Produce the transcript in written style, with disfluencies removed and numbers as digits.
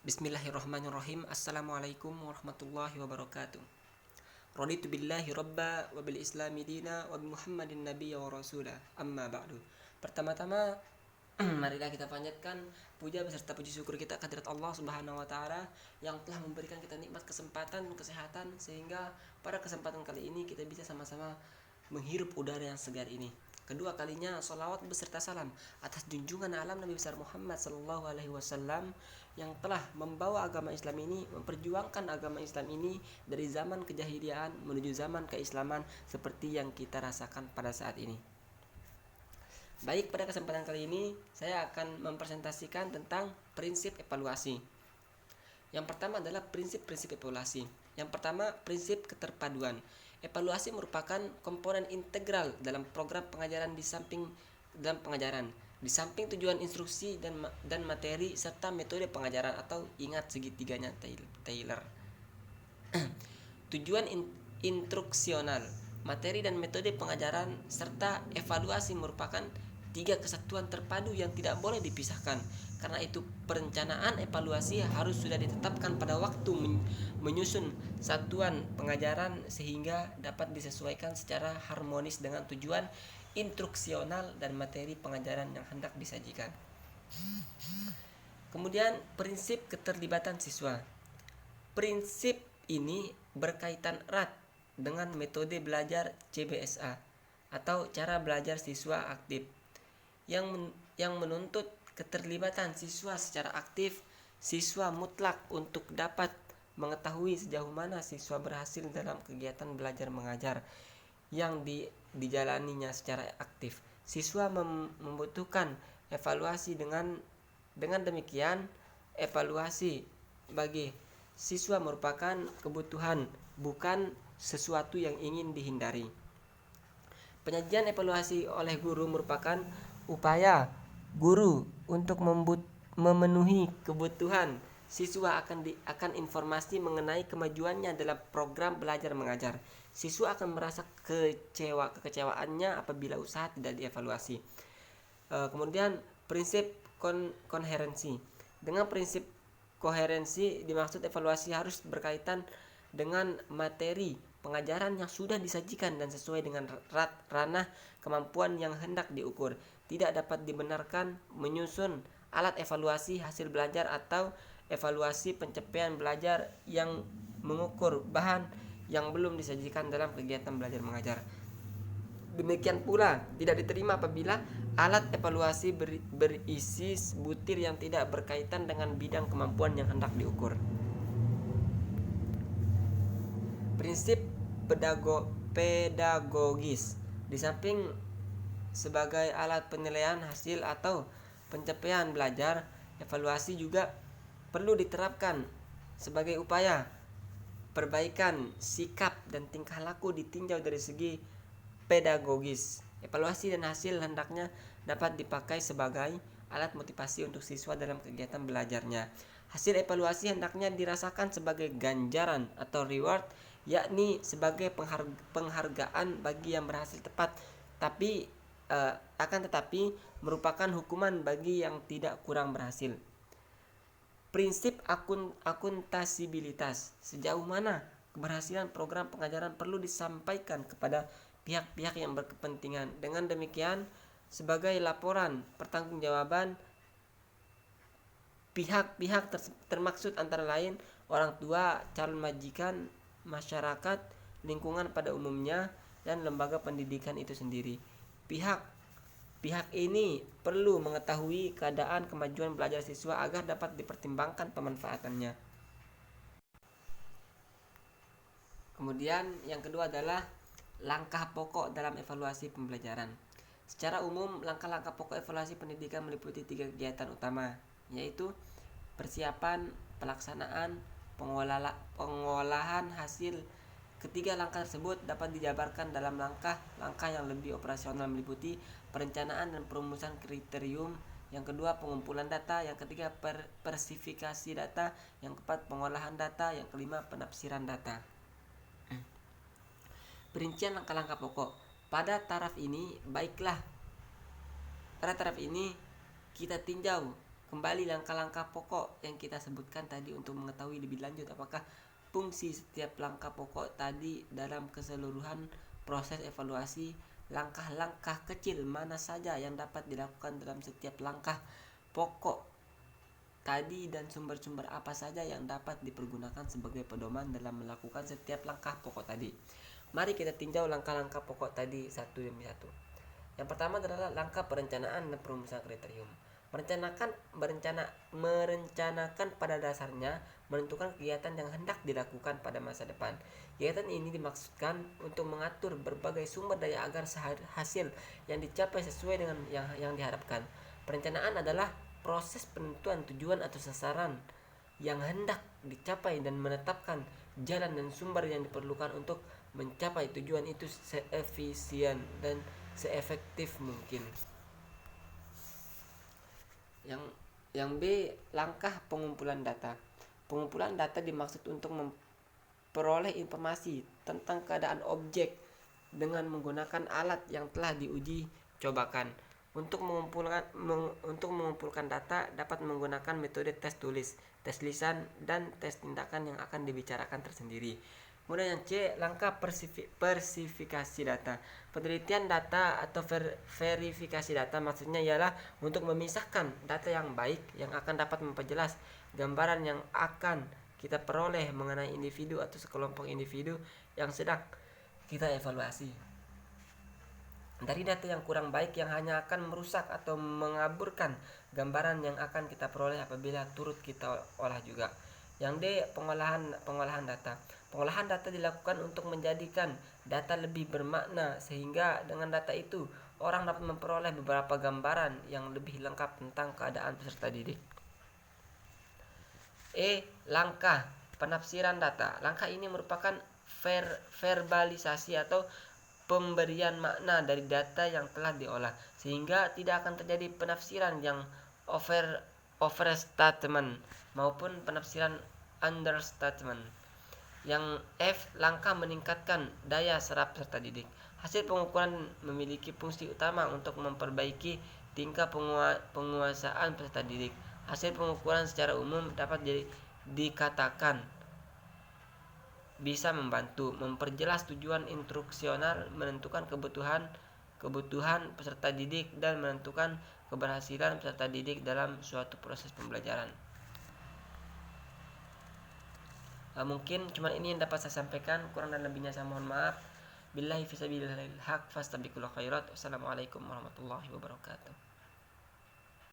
Bismillahirrahmanirrahim. Assalamualaikum warahmatullahi wabarakatuh. Raditu billahi rabba wa bil islami dina wa bi Muhammadin nabiyya wa rasulah. Amma ba'du. Pertama-tama marilah kita panjatkan puja beserta puji syukur kita kehadirat Allah Subhanahu wa taala yang telah memberikan kita nikmat kesempatan kesehatan sehingga pada kesempatan kali ini kita bisa sama-sama menghirup udara yang segar ini. Kedua kalinya salawat beserta salam atas junjungan alam Nabi besar Muhammad sallallahu alaihi wasallam yang telah membawa agama Islam ini, memperjuangkan agama Islam ini dari zaman kejahiliaan menuju zaman keislaman seperti yang kita rasakan pada saat ini. Baik, pada kesempatan kali ini saya akan mempresentasikan tentang prinsip evaluasi. Yang pertama adalah prinsip-prinsip evaluasi. Yang pertama, prinsip keterpaduan. Evaluasi merupakan komponen integral dalam program pengajaran di samping tujuan instruksi dan materi serta metode pengajaran atau ingat segitiganya Taylor. Tujuan instruksional, materi dan metode pengajaran serta evaluasi merupakan tiga kesatuan terpadu yang tidak boleh dipisahkan. Karena itu perencanaan evaluasi harus sudah ditetapkan pada waktu menyusun satuan pengajaran sehingga dapat disesuaikan secara harmonis dengan tujuan instruksional dan materi pengajaran yang hendak disajikan. Kemudian prinsip keterlibatan siswa. Prinsip ini berkaitan erat dengan metode belajar CBSA atau cara belajar siswa aktif yang menuntut keterlibatan siswa secara aktif. Siswa mutlak untuk dapat mengetahui sejauh mana siswa berhasil dalam kegiatan belajar mengajar yang dijalaninya secara aktif. Siswa membutuhkan evaluasi dengan demikian evaluasi bagi siswa merupakan kebutuhan, bukan sesuatu yang ingin dihindari. Penyajian evaluasi oleh guru merupakan upaya guru untuk memenuhi kebutuhan siswa akan informasi mengenai kemajuannya dalam program belajar mengajar. Siswa akan merasa kekecewaannya apabila usaha tidak dievaluasi. Kemudian prinsip koherensi. Dengan prinsip koherensi dimaksud evaluasi harus berkaitan dengan materi pengajaran yang sudah disajikan dan sesuai dengan ranah kemampuan yang hendak diukur. Tidak dapat dibenarkan menyusun alat evaluasi hasil belajar atau evaluasi pencapaian belajar yang mengukur bahan yang belum disajikan dalam kegiatan belajar mengajar. Demikian pula tidak diterima apabila alat evaluasi berisi butir yang tidak berkaitan dengan bidang kemampuan yang hendak diukur. Prinsip pedagogis. Di samping sebagai alat penilaian hasil atau pencapaian belajar, evaluasi juga perlu diterapkan sebagai upaya perbaikan sikap dan tingkah laku ditinjau dari segi pedagogis. Evaluasi dan hasil hendaknya dapat dipakai sebagai alat motivasi untuk siswa dalam kegiatan belajarnya. Hasil evaluasi hendaknya dirasakan sebagai ganjaran atau reward, yakni sebagai penghargaan bagi yang berhasil tepat, akan tetapi merupakan hukuman bagi yang tidak kurang berhasil. Prinsip akuntabilitas. Sejauh mana keberhasilan program pengajaran perlu disampaikan kepada pihak-pihak yang berkepentingan. Dengan demikian, sebagai laporan pertanggungjawaban pihak-pihak termaksud antara lain orang tua, calon majikan, masyarakat, lingkungan pada umumnya, dan lembaga pendidikan itu sendiri. Pihak ini perlu mengetahui keadaan kemajuan belajar siswa agar dapat dipertimbangkan pemanfaatannya. Kemudian yang kedua adalah langkah pokok dalam evaluasi pembelajaran. Secara umum, langkah-langkah pokok evaluasi pendidikan meliputi 3 kegiatan utama, yaitu persiapan, pelaksanaan, pengolahan hasil. Ketiga langkah tersebut dapat dijabarkan dalam langkah-langkah yang lebih operasional meliputi perencanaan dan perumusan kriterium, yang kedua pengumpulan data, yang ketiga persifikasi data, yang keempat pengolahan data, yang kelima penafsiran data. Perincian langkah-langkah pokok. Pada taraf ini kita tinjau kembali langkah-langkah pokok yang kita sebutkan tadi untuk mengetahui lebih lanjut apakah fungsi setiap langkah pokok tadi dalam keseluruhan proses evaluasi. Langkah-langkah kecil mana saja yang dapat dilakukan dalam setiap langkah pokok tadi dan sumber-sumber apa saja yang dapat dipergunakan sebagai pedoman dalam melakukan setiap langkah pokok tadi. Mari kita tinjau langkah-langkah pokok tadi satu demi satu. Yang pertama adalah langkah perencanaan dan perumusan kriterium. Merencanakan pada dasarnya menentukan kegiatan yang hendak dilakukan pada masa depan. Kegiatan ini dimaksudkan untuk mengatur berbagai sumber daya agar hasil yang dicapai sesuai dengan yang diharapkan. Perencanaan adalah proses penentuan tujuan atau sasaran yang hendak dicapai dan menetapkan jalan dan sumber yang diperlukan untuk mencapai tujuan itu seefisien dan seefektif mungkin. Yang B, langkah pengumpulan data. Pengumpulan data dimaksud untuk memperoleh informasi tentang keadaan objek dengan menggunakan alat yang telah diuji cobakan. Untuk mengumpulkan data dapat menggunakan metode tes tulis, tes lisan, dan tes tindakan yang akan dibicarakan tersendiri. Kemudian yang C, langkah persifikasi data. Penelitian data atau verifikasi data maksudnya ialah untuk memisahkan data yang baik yang akan dapat memperjelas gambaran yang akan kita peroleh mengenai individu atau sekelompok individu yang sedang kita evaluasi. Dari data yang kurang baik yang hanya akan merusak atau mengaburkan gambaran yang akan kita peroleh apabila turut kita olah juga. Yang D, pengolahan data. Pengolahan data dilakukan untuk menjadikan data lebih bermakna sehingga dengan data itu orang dapat memperoleh beberapa gambaran yang lebih lengkap tentang keadaan peserta didik. E, langkah penafsiran data. Langkah ini merupakan verbalisasi atau pemberian makna dari data yang telah diolah sehingga tidak akan terjadi penafsiran yang overstatement maupun penafsiran understatement. Yang F, langkah meningkatkan daya serap peserta didik. Hasil pengukuran memiliki fungsi utama untuk memperbaiki tingkat penguasaan peserta didik. Hasil pengukuran secara umum dapat dikatakan bisa membantu memperjelas tujuan instruksional, menentukan kebutuhan peserta didik, dan menentukan keberhasilan peserta didik dalam suatu proses pembelajaran. Mungkin cuma ini yang dapat saya sampaikan, kurang dan lebihnya saya mohon maaf. Billahi fisabilillahil haq fastabiqul khairat. Wassalamualaikum warahmatullahi wabarakatuh.